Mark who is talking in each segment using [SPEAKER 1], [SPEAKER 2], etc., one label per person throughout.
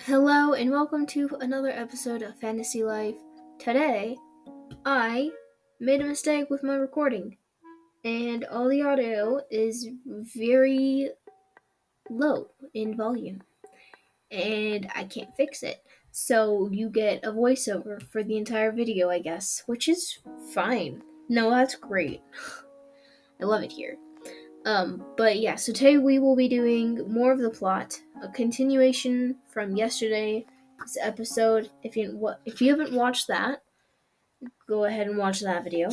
[SPEAKER 1] Hello and welcome to another episode of Fantasy Life. Today, I made a mistake with my recording, and all the audio is very low in volume, and I can't fix it. So you get a voiceover for the entire video, I guess, which is fine. No, that's great. I love it here. But yeah, so today we will be doing more of the plot, a continuation from yesterday's episode. If you haven't watched that, go ahead and watch that video.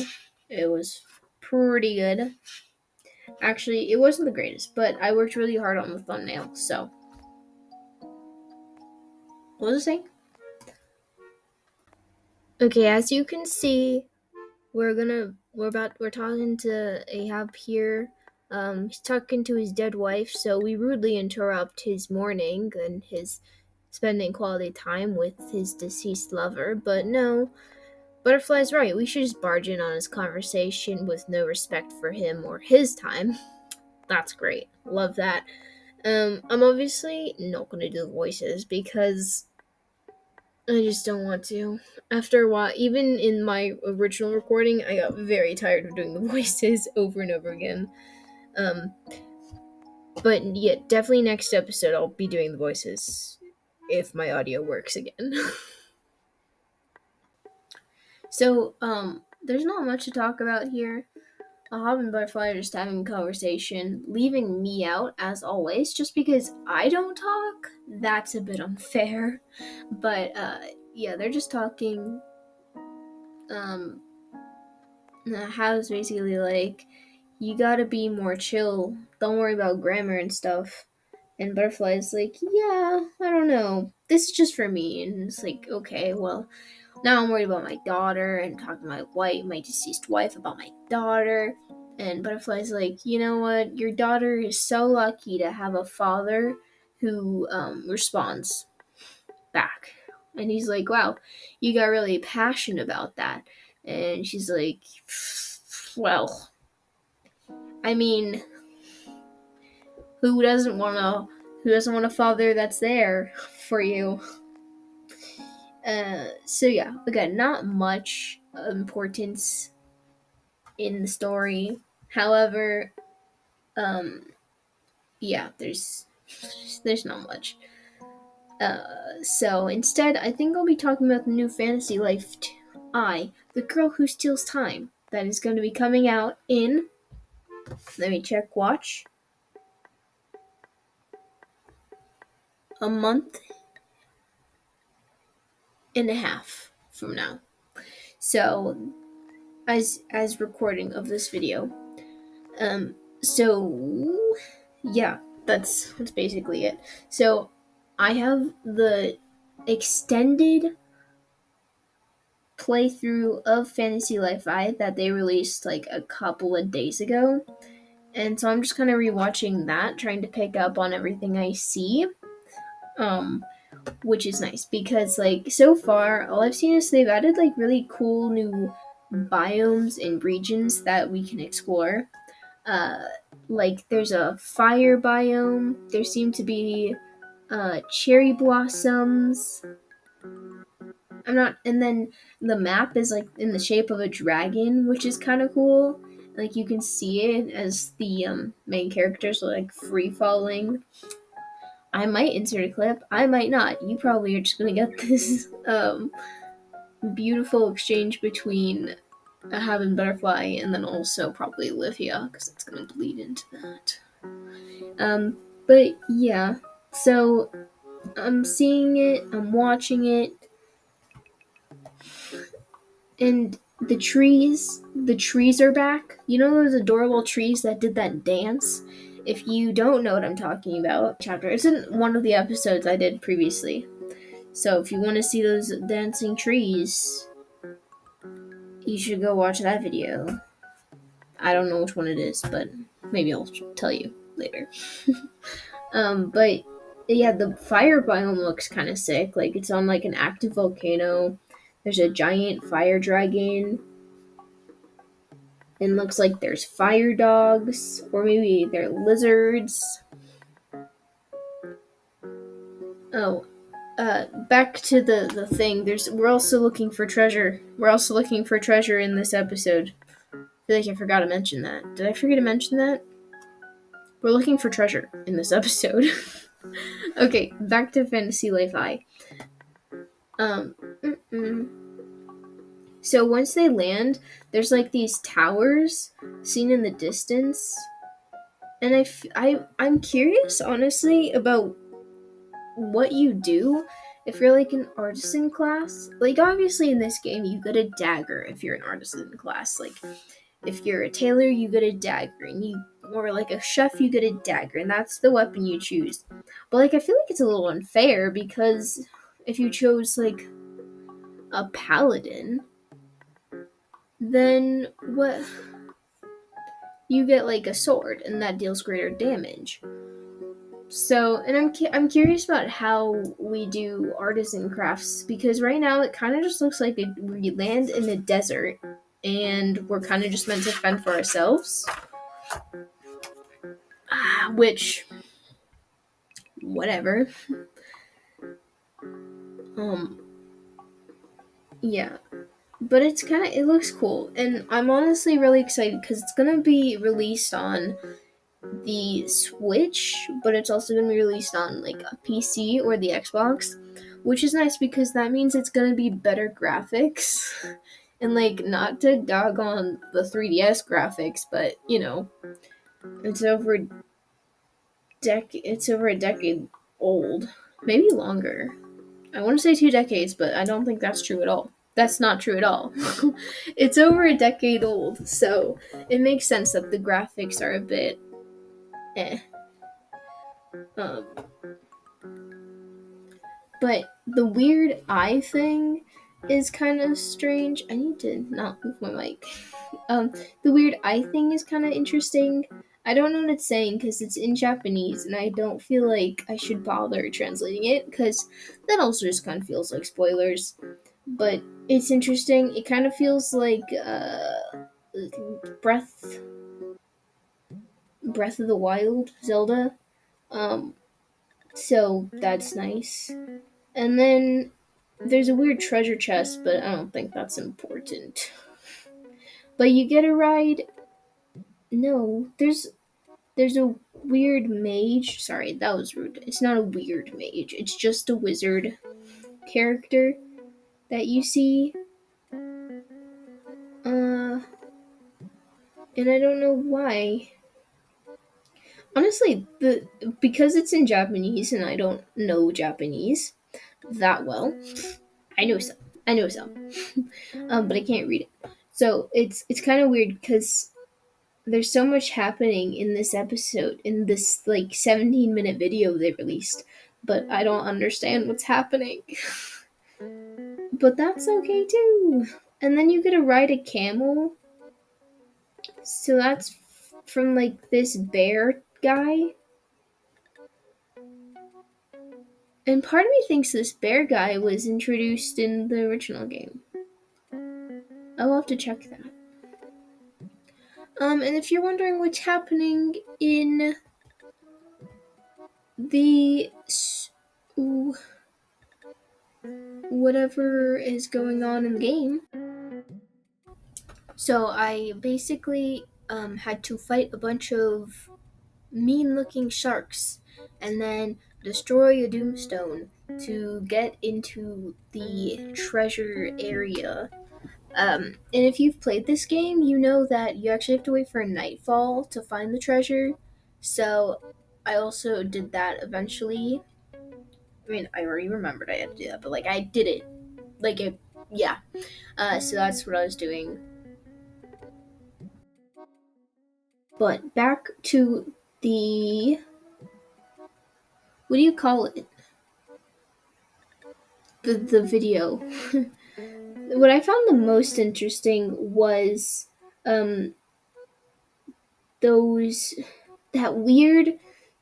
[SPEAKER 1] It was pretty good. Actually, it wasn't the greatest, but I worked really hard on the thumbnail. So, what was I saying? Okay, as you can see, we're talking to Ahab here. He's talking to his dead wife, so we rudely interrupt his mourning and his spending quality time with his deceased lover. But no, Butterfly's right. We should just barge in on his conversation with no respect for him or his time. That's great. Love that. I'm obviously not gonna do the voices because I just don't want to. After a while, even in my original recording, I got very tired of doing the voices over and over again. Um, but yeah, definitely next episode I'll be doing the voices if my audio works again. So, there's not much to talk about here. Hob and Butterfly are just having a conversation, leaving me out as always, just because I don't talk. That's a bit unfair. But yeah, they're just talking. Um, How's basically like, you gotta be more chill. Don't worry about grammar and stuff. And Butterfly's like, yeah, I don't know. This is just for me. And it's like, okay, well, now I'm worried about my daughter and talking to my deceased wife about my daughter. And Butterfly's like, you know what? Your daughter is so lucky to have a father who responds back. And he's like, wow, you got really passionate about that. And she's like, well, I mean, who doesn't want a father that's there for you? So yeah, again, not much importance in the story. However, um, yeah, there's not much. So instead, I think I'll be talking about the new Fantasy Life the Girl Who Steals Time, that is going to be coming out in, let me check, watch, a month and a half from now. So, as recording of this video, um, so yeah, that's basically it. So, I have the extended playthrough of Fantasy Life I that they released like a couple of days ago. And so I'm just kind of rewatching that, trying to pick up on everything I see. Um, which is nice because like so far all I've seen is they've added like really cool new biomes and regions that we can explore. Uh like there's a fire biome, there seem to be cherry blossoms. I'm not and then the map is like in the shape of a dragon, which is kind of cool. Like you can see it as the main characters are like free falling. I might insert a clip. I might not. You probably are just gonna get this beautiful exchange between Ahab and Butterfly, and then also probably Olivia, because it's gonna bleed into that. But yeah. So I'm seeing it. I'm watching it, and the trees are back. You know those adorable trees that did that dance? If you don't know what I'm talking about, chapter it's in one of the episodes I did previously. So if you want to see those dancing trees, you should go watch that video. I don't know which one it is, but maybe I'll tell you later. But yeah, the fire biome looks kind of sick. Like it's on like an active volcano. There's a giant fire dragon, and looks like there's fire dogs, or maybe they're lizards. Oh, Back to the thing. We're also looking for treasure. We're also looking for treasure in this episode. I feel like I forgot to mention that. Did I forget to mention that? We're looking for treasure in this episode. Okay, back to Fantasy Life I. Um, mm-mm. So once they land, there's like these towers seen in the distance, and I'm curious, honestly, about what you do if you're like an artisan class. Like obviously in this game you get a dagger if you're an artisan class. Like if you're a tailor you get a dagger, and you or like a chef you get a dagger, and that's the weapon you choose. But like I feel like it's a little unfair because if you chose like a paladin, then what, you get like a sword and that deals greater damage. So, and I'm curious about how we do artisan crafts because right now it kind of just looks like we land in a desert and we're kind of just meant to fend for ourselves. Which, whatever. Um, yeah, but it looks cool, and I'm honestly really excited because it's gonna be released on the Switch, but it's also going to be released on like a PC or the Xbox, which is nice because that means it's going to be better graphics. And like not to dog on the 3DS graphics, but you know, it's over it's over a decade old, maybe longer. I want to say 2 decades, but I don't think that's true at all. That's not true at all. It's over a decade old, so it makes sense that the graphics are a bit eh. Um, But the weird eye thing is kind of strange. I need to not move my mic. The weird eye thing is kind of interesting. I don't know what it's saying because it's in Japanese, and I don't feel like I should bother translating it because that also just kind of feels like spoilers. But it's interesting. It kind of feels like Breath Breath of the Wild Zelda. Um, so that's nice. And then there's a weird treasure chest, but I don't think that's important. But you get a ride. No, there's a weird mage. Sorry, that was rude. It's not a weird mage. It's just a wizard character that you see. And I don't know why. Honestly, the because it's in Japanese and I don't know Japanese that well. I know some. I know some. But I can't read it. So it's kind of weird because there's so much happening in this episode, in this like 17-minute video they released, but I don't understand what's happening. But that's okay too. And then you get to ride a camel. So that's from like this bear guy. And part of me thinks this bear guy was introduced in the original game. I'll have to check that. And if you're wondering what's happening in the whatever is going on in the game, so I basically had to fight a bunch of mean-looking sharks, and then destroy a doomstone to get into the treasure area. And if you've played this game, you know that you actually have to wait for nightfall to find the treasure. So I also did that eventually. I mean, I already remembered I had to do that, but like I did it. Yeah. So that's what I was doing. But back to the, what do you call it? The video. What I found the most interesting was um those that weird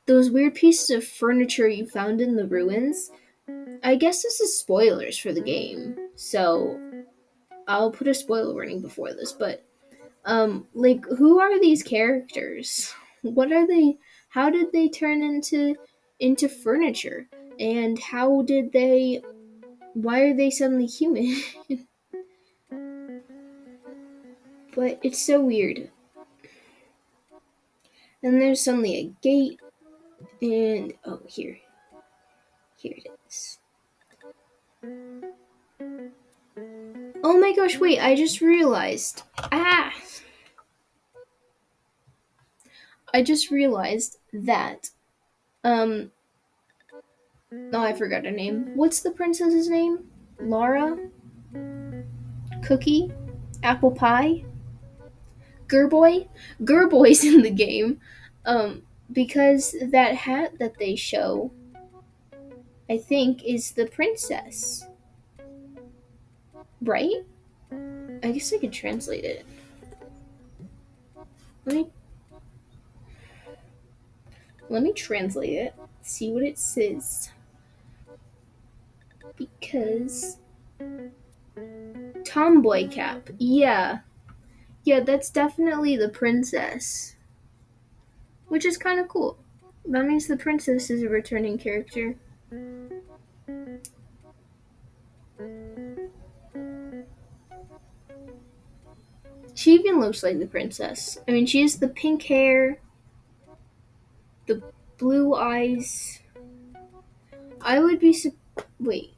[SPEAKER 1] those weird pieces of furniture you found in the ruins. I guess this is spoilers for the game, so I'll put a spoiler warning before this, but like who are these characters? What are they? How did they turn into furniture? And why are they suddenly human? But it's so weird. And there's suddenly a gate, and oh, here it is. Oh my gosh, wait, I just realized. I just realized that, um, oh, I forgot her name. What's the princess's name? Laura? Cookie? Apple Pie? Gerboy? Gerboy's in the game. Because that hat that they show, I think, is the princess. Right? I guess I could translate it. Let me let me translate it. See what it says. Because tomboy cap. Yeah. Yeah, that's definitely the princess. Which is kind of cool. That means the princess is a returning character. She even looks like the princess. I mean, she has the pink hair, the blue eyes. I would be. Wait.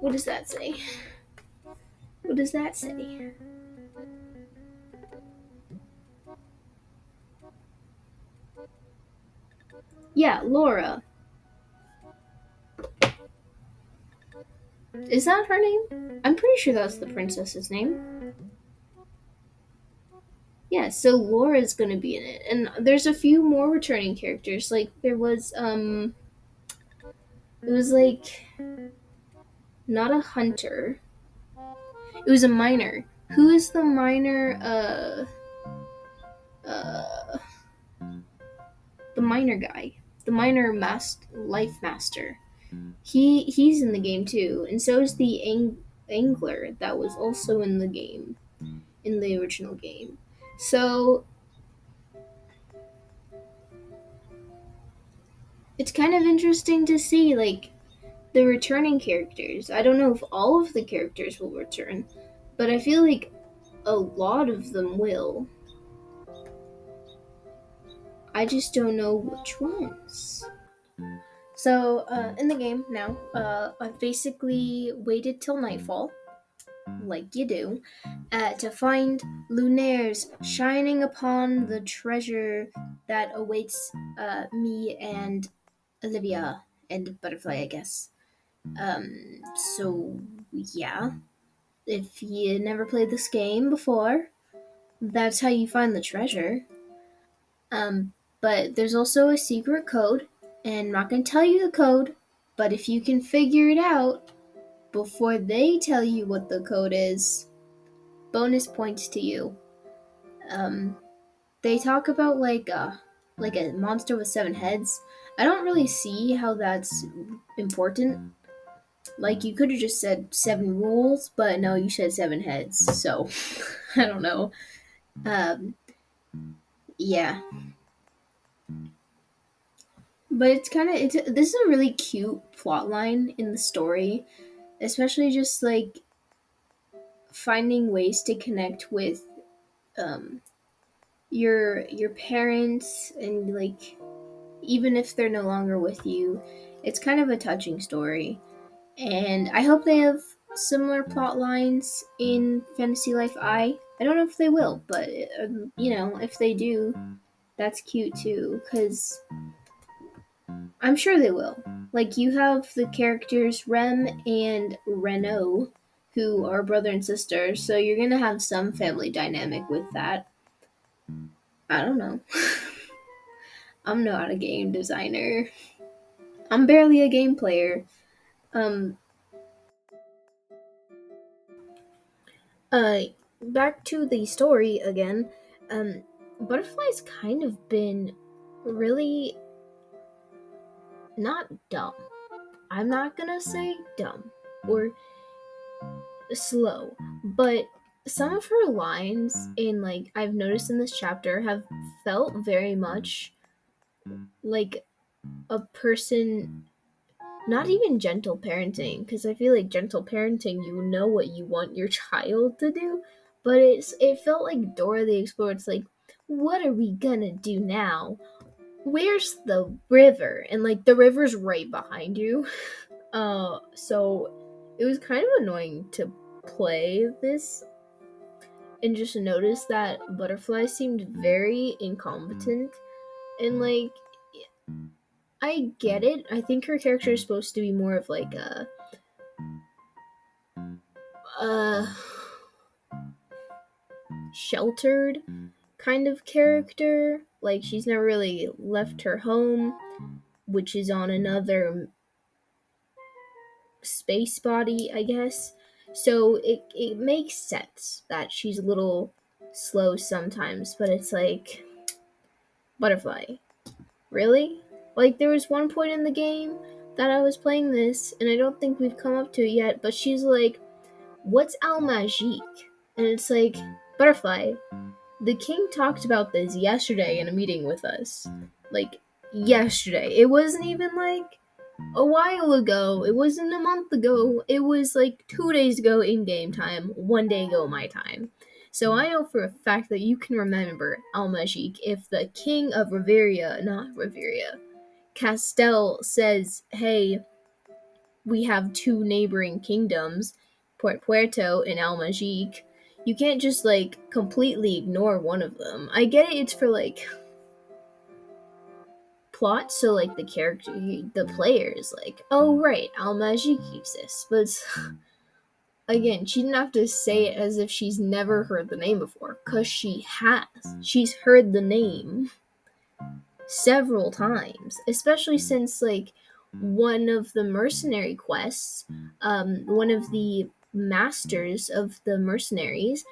[SPEAKER 1] What does that say? What does that say? Yeah, Laura. Is that her name? I'm pretty sure that's the princess's name. Yeah, so Laura's gonna be in it. And there's a few more returning characters. Like there was it was like not a hunter. It was a miner. Who is the miner uh the miner guy? The miner life master. He's in the game too, and so is the angler that was also in the game, in the original game. So it's kind of interesting to see like the returning characters. I don't know if all of the characters will return, but I feel like a lot of them will. I just don't know which ones. So, in the game now, I've basically waited till nightfall, like you do, to find lunaires shining upon the treasure that awaits me and Olivia and Butterfly, I guess. So, yeah, if you never played this game before, that's how you find the treasure. Um, but there's also a secret code, and I'm not going to tell you the code, but if you can figure it out before they tell you what the code is, bonus points to you. Um, they talk about like a monster with seven heads. I don't really see how that's important. Like you could have just said seven rules, but no, you said seven heads. So I don't know. Um, yeah, but it's this is a really cute plot line in the story, especially just like finding ways to connect with um, your parents and like even if they're no longer with you, it's kind of a touching story. And I hope they have similar plot lines in Fantasy Life I don't know if they will, but if they do, that's cute too cuz I'm sure they will. Like you have the characters Rem and Renault who are brother and sister, so you're going to have some family dynamic with that. I don't know. I'm not a game designer. I'm barely a game player. Um Uh, Back to the story again. Butterfly's kind of been really not dumb. I'm not gonna say dumb or slow, but some of her lines in like I've noticed in this chapter have felt very much like a person not even gentle parenting, because I feel like gentle parenting, you know what you want your child to do, but it felt like Dora the Explorer. It's like, what are we gonna do now? Where's the river? And like the river's right behind you. So it was kind of annoying to play this and just notice that Butterfly seemed very incompetent, and like I get it. I think her character is supposed to be more of like a sheltered kind of character. Like she's never really left her home, which is on another space body, I guess. So it makes sense that she's a little slow sometimes, but it's like, Butterfly, really? Like there was one point in the game that I was playing this, and I don't think we've come up to it yet, but she's like, what's Al Magique? And it's like, Butterfly, the king talked about this yesterday in a meeting with us. Like, yesterday. It wasn't even like a while ago. It wasn't a month ago. It was like 2 days ago in game time, 1 day ago my time. So I know for a fact that you can remember Al Magique if the king of not Riveria, Castel says, hey, we have two neighboring kingdoms, Port Puerto and Al Magique. You can't just like completely ignore one of them. I get it, it's for like plot, so like the players, like, oh right, Al Magique exists. But again, she didn't have to say it as if she's never heard the name before, because she has. She's heard the name several times, especially since like one of the mercenary quests, one of the masters of the mercenaries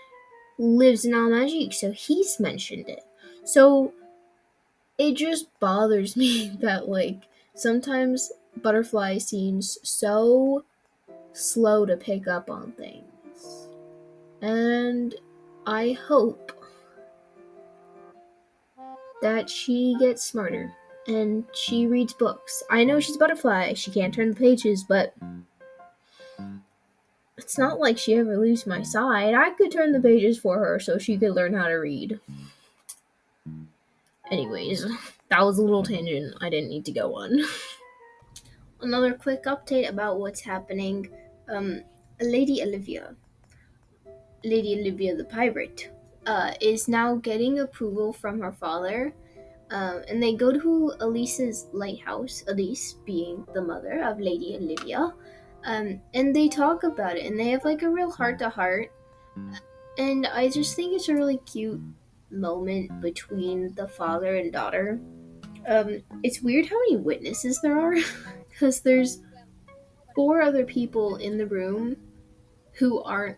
[SPEAKER 1] lives in Al Magique, so he's mentioned it. So it just bothers me that like sometimes Butterfly seems so slow to pick up on things. And I hope that she gets smarter and she reads books. I know she's Butterfly, she can't turn the pages, but it's not like she ever leaves my side. I could turn the pages for her so she could learn how to read. Anyways, that was a little tangent I didn't need to go on. Another quick update about what's happening. Um, Lady Olivia, Lady Olivia the pirate, is now getting approval from her father. And they go to Elise's lighthouse, Elise being the mother of Lady Olivia. And they talk about it, and they have like a real heart to heart. And I just think it's a really cute moment between the father and daughter. It's weird how many witnesses there are, because there's four other people in the room who aren't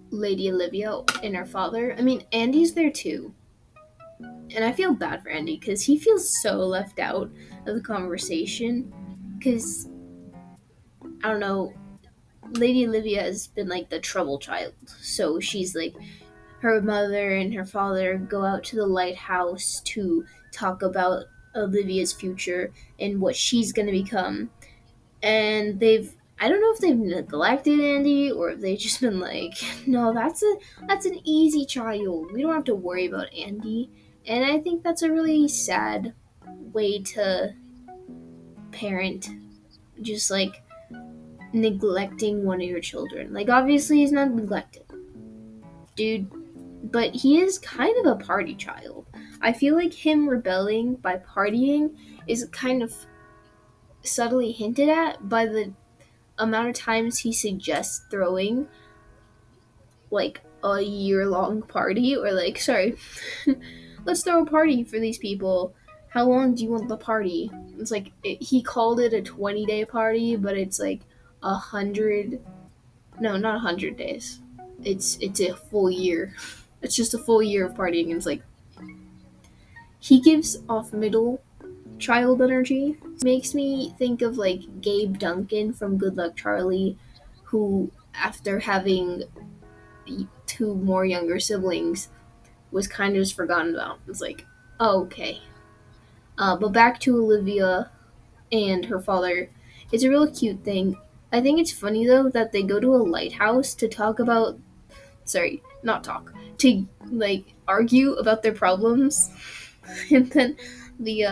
[SPEAKER 1] Lady Olivia and her father. I mean, Andy's there too. And I feel bad for Andy because he feels so left out of the conversation. Because, I don't know, Lady Olivia has been like the trouble child. So she's like, her mother and her father go out to the lighthouse to talk about Olivia's future and what she's going to become. And I don't know if they've neglected Andy or if they've just been like, no, that's an easy child. We don't have to worry about Andy. And I think that's a really sad way to parent, just like neglecting one of your children. Like obviously he's not neglected, dude, but he is kind of a party child. I feel like him rebelling by partying is kind of subtly hinted at by the amount of times he suggests throwing like a year-long party, or like, sorry, let's throw a party for these people. How long do you want the party? It's like he called it a 20-day party, but it's like 100. No, not 100 days. It's a full year. It's just a full year of partying. And it's like he gives off middle child energy. Makes me think of like Gabe Duncan from Good Luck Charlie, who after having two more younger siblings was kind of just forgotten about. It's like, oh, okay. But back to Olivia and her father. It's a real cute thing. I think it's funny though that they go to a lighthouse to talk about, sorry, not talk, to like argue about their problems. And then the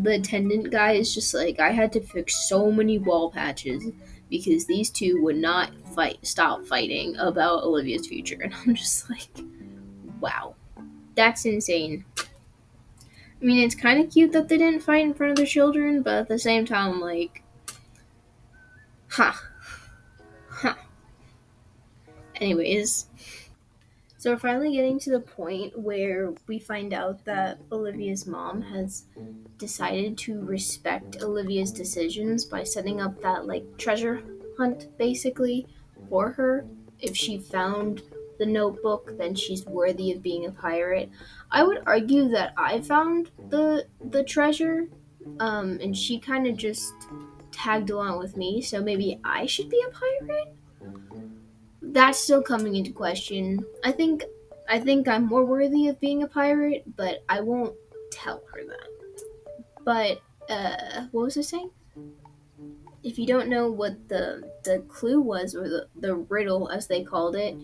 [SPEAKER 1] attendant guy is just like, I had to fix so many wall patches because these two would not stop fighting about Olivia's future. And I'm just like, wow, that's insane. I mean, it's kind of cute that they didn't fight in front of their children, but at the same time, like, huh, huh. Anyways, so we're finally getting to the point where we find out that Olivia's mom has decided to respect Olivia's decisions by setting up that like treasure hunt basically for her. If she found the notebook, then she's worthy of being a pirate. I would argue that I found the treasure, and she kind of just tagged along with me, so maybe I should be a pirate. That's still coming into question. I think I'm more worthy of being a pirate, but I won't tell her that. But what was I saying? If you don't know what the clue was, or the riddle as they called it,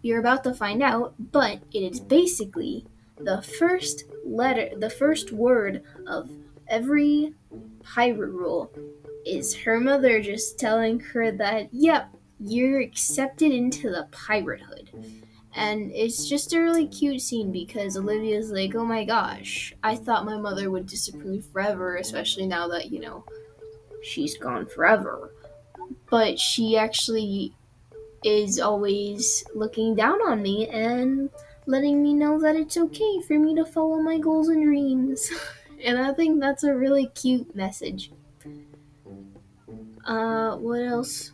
[SPEAKER 1] you're about to find out. But it is basically the first letter, the first word of every pirate rule is her mother just telling her that, yep, you're accepted into the piratehood. And it's just a really cute scene because Olivia's like, oh my gosh, I thought my mother would disapprove forever, especially now that, she's gone forever. But she actually is always looking down on me and letting me know that it's okay for me to follow my goals and dreams. And I think that's a really cute message. What else?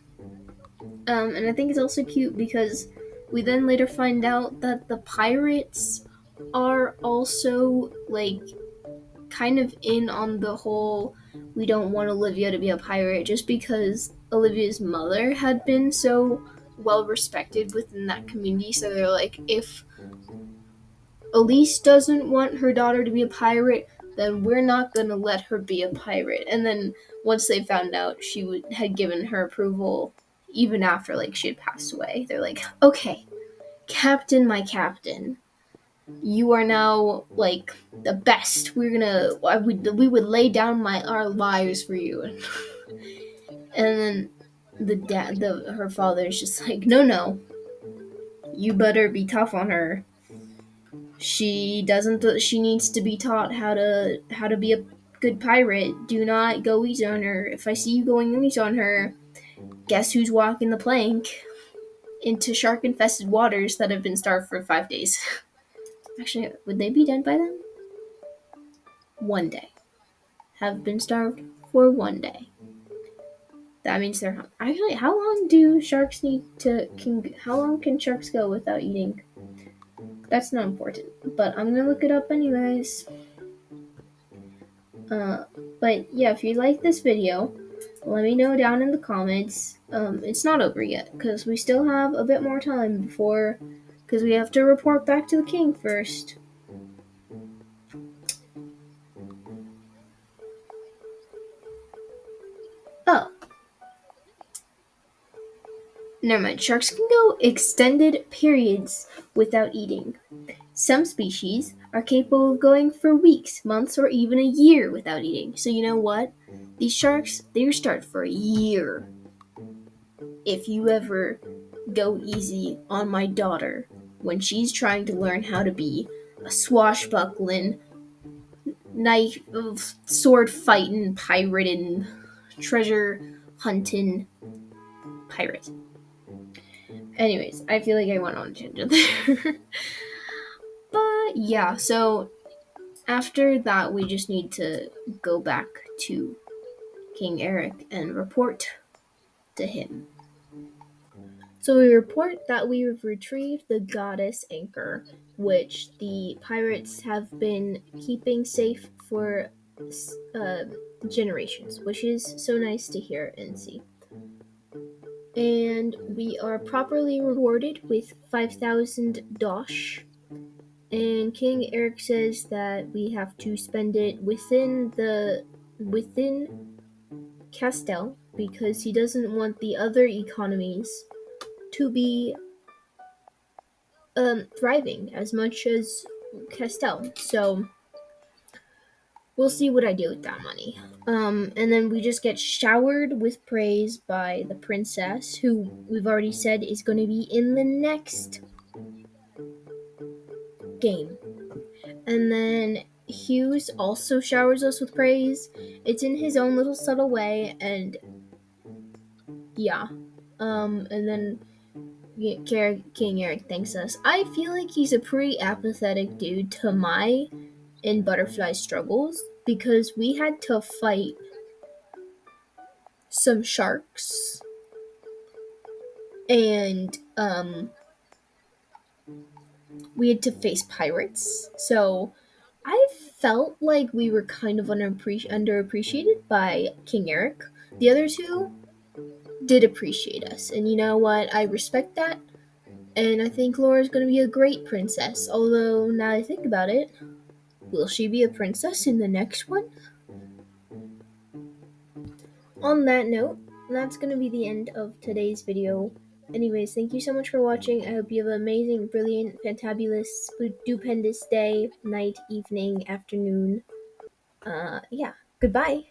[SPEAKER 1] And I think it's also cute because we then later find out that the pirates are also like kind of in on the whole, we don't want Olivia to be a pirate just because Olivia's mother had been so well respected within that community. So they're like, if Elise doesn't want her daughter to be a pirate, then we're not gonna let her be a pirate. And then once they found out had given her approval, even after like she had passed away, they're like, okay, Captain, my captain, you are now like the best. We would lay down our lives for you. And then her father is just like, no, you better be tough on her. She doesn't. She needs to be taught how to be a good pirate. Do not go easy on her. If I see you going easy on her, guess who's walking the plank into shark-infested waters that have been starved for 5 days. Actually, would they be dead by then? One day. Have been starved for one day. That means they're hungry. Actually, how long do sharks need to? How long can sharks go without eating? That's not important, but I'm gonna look it up anyways. Uh, but yeah, if you like this video, let me know down in the comments. It's not over yet because we still have a bit more time before, because we have to report back to the king first. Oh, never mind. Sharks can go extended periods without eating. Some species are capable of going for weeks, months, or even a year without eating. So you know what? These sharks, they start for a year. If you ever go easy on my daughter when she's trying to learn how to be a swashbuckling, knife, sword fighting, pirating, treasure hunting pirate. Anyways, I feel like I went on a tangent there. But yeah, so after that, we just need to go back to King Eric and report to him. So we report that we have retrieved the goddess anchor, which the pirates have been keeping safe for generations, which is so nice to hear and see. And we are properly rewarded with 5,000 dosh. And King Eric says that we have to spend it within the within Castell because he doesn't want the other economies to be thriving as much as Castell. So we'll see what I do with that money. And then we just get showered with praise by the princess, who we've already said is going to be in the next game. And then Hughes also showers us with praise. It's in his own little subtle way, and yeah. And then King Eric thanks us. I feel like he's a pretty apathetic dude to my and Butterfly struggles because we had to fight some sharks and we had to face pirates. So I felt like we were kind of underappreciated by King Eric. The other two did appreciate us, and you know what? I respect that. And I think Laura's going to be a great princess. Although, now that I think about it, will she be a princess in the next one? On that note, that's going to be the end of today's video. Anyways, thank you so much for watching. I hope you have an amazing, brilliant, fantabulous, stupendous day, night, evening, afternoon. Yeah. Goodbye.